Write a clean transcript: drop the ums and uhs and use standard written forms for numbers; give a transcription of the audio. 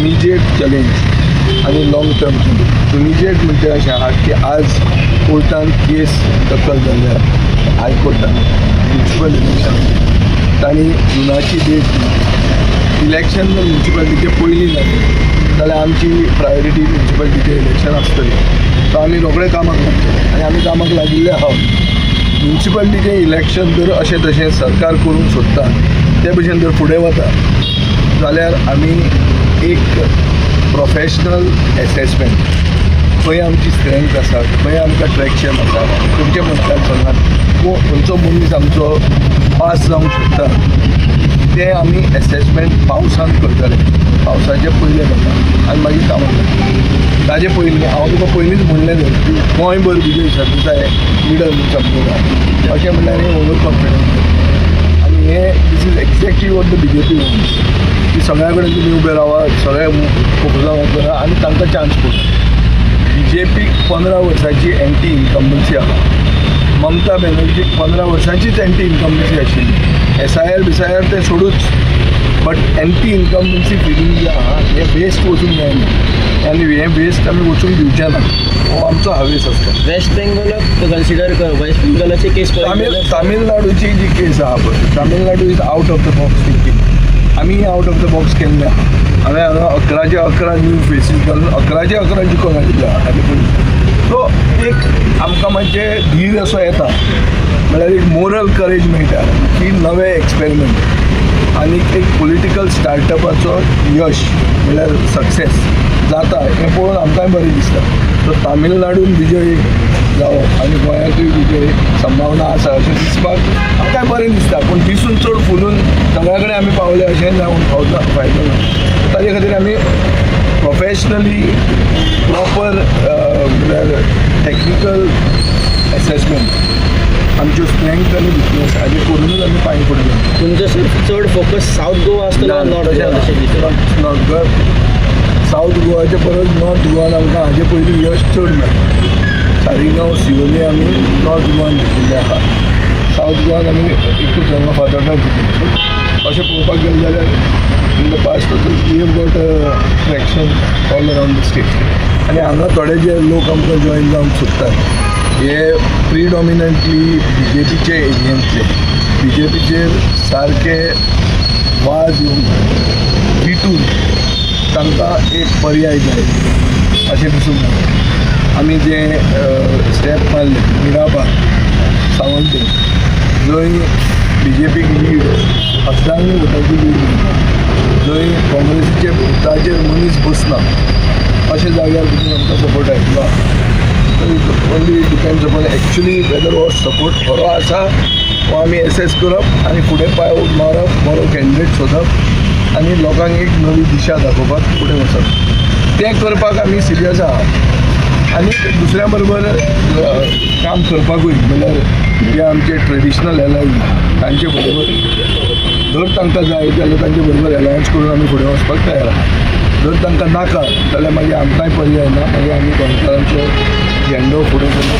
Immediate challenge आणि long term challenge. Immediate म्हणजे अशें आहा की आज कोर्टान केस दाखल जाल्या हायकोर्टान म्युन्सिपल इलेक्शन तांणी जुनाची डेट इलेक्शन जर म्युन्सिपालिटीचे पयलीं जालें जाल्यार आमची प्रायोरिटी म्युन्सिपालिटीचे इलेक्शन आसतली. सो आमी रोखडे कामाक लागतले आनी आमी कामाक लागिल्ले आहा. म्युन्सिपालिटीचें इलेक्शन जर अशें तशें सरकार करूंक सोदता ते भशेन जर फुडें वता जाल्यार आमी एक प्रोफेशनल एसेसमेंट खंय आमची स्ट्रेंथ आसा, खंय आमकां ट्रॅक्शन आसा, खंयच्या मतदारसंघात खंयचो मनीस आमचो पास जावंक शकता तें आमी एसेसमेंट पावसान करतले. पावसाचे पयले जाता आनी मागीर कामाक लागता. ताजे पयलीं हांव तुका पयलींच म्हणलें की गोंयभर विजय सरदेसाय लिडर म्हणून समजता अशें म्हणल्यार हें ओवर कॉन्फिडन्स. आनी हें this is exactly what the BJP wants की सगळ्या कडेन तुमी उबे रावा, सगळ्या फोकसांत करा आनी तांकां चान्स पडटा. BJPक 15 वर्सांची एंटी इन्कम्बन्सी आहा. ममता बॅनर्जीक 15 वर्सांचीच एंटी इन्कम्बन्सी आशिल्ली. SIR ते सोडूच, बट एंटी इन्कम्बन्सी फिलींग जे आहा हें वेस्ट वचूंक जायना आनी हें वेस्ट आमी वचूंक दिवचे ना. हो आमचो हावेस आसता. वेस्ट बेंगॉलाक कन्सिडर कर. वेस्ट बेंगॉलाची केस तामिळनाडूची जी केस आहा पळय, Tamil Nadu is out of the box thinking. आमी आउट ऑफ द बॉक्स केल्ले आहा. हांवें हांगा 11 न्यू फेसीस घालून 11 जिखोन हाडिल्ले आहा. सो एक आमकां मातशें धीर असो येता, म्हळ्यार एक मोरल करेज मेळटा की नवे एक्सपेरिमेंट आनी एक पॉलिटिकल स्टार्टअपाचो यश म्हळ्यार सक्सेस जाता हें पळोवन आमकांय बरें दिसता. सो तामिळनाडून विजय जावप आनी गोंयांतूय विजय संभावना आसा अशें दिसपाक आमकांय बरें दिसता. पूण दिसून चड फुलून सगळ्या कडेन आमी पावले अशें जावंक फायदो ना. ताजे खातीर आमी प्रोफेशनली प्रॉपर म्हळ्यार टॅक्निकल एसेसमेंट आमच्यो स्ट्रेंथ आनी विकनेस हाजे करूनच आमी फायन पडले. तुमचो चड फोकस साऊथ गोवा आसतलो नॉर्थ गोवा तशें दिसता. नॉर्थ गोवा साऊथ गोवाचे परस नॉर्थ गोवान आमकां हाजे पयलीं यश चड मेळ्ळें. सारिगांव सिवोले आमी नॉर्थ गोवान जिखिल्ले आहा. साऊथ गोवान आमी एकूच हांगा फातोर्डा जिखिल्ले. अशें पळोवपाक गेलें जाल्यार in the past we have got traction all around the state. आनी हांगा थोडे जे लोक आमकां जॉयन जावंक सोदतात हे प्रिडॉमिनंटली BJPचे एरियेंतले. BJPचेर सारके वाज येवन विटून तांकां एक पर्याय जाय अशें दिसूंक लागलें. आमी जे स्टेप मारले मिराबाग सावंते जंय BJPक लीड हस्तांनी वोटाची लीड मेळटा, जंय काँग्रेसीचे भुताचेर मनीस बसना अशें जाग्यार तुमी आमकां सपोर्ट आयिल्लो. Only depends upon actually whether हो सपोर्ट खरो आसा हो आमी एसेस करप आनी फुडें पांय मारप, बरो कॅन्डिडेट सोदप आनी लोकांक एक नवी दिशा दाखोवपाक फुडें वचप. तें करपाक आमी सिरियस आहा आनी दुसऱ्या बरोबर काम करपाकूय म्हणल्यार जे आमचे ट्रेडिशनल एलायन्स तांचे बरोबर जर तांकां जाय जाल्यार तांचे बरोबर एलायन्स करून आमी फुडें वचपाक तयार आहा. जर तांकां नाका जाल्यार मागीर आमकांय पर्याय ना, मागीर आमी गोंयकारांचो झेंडो फुडें करून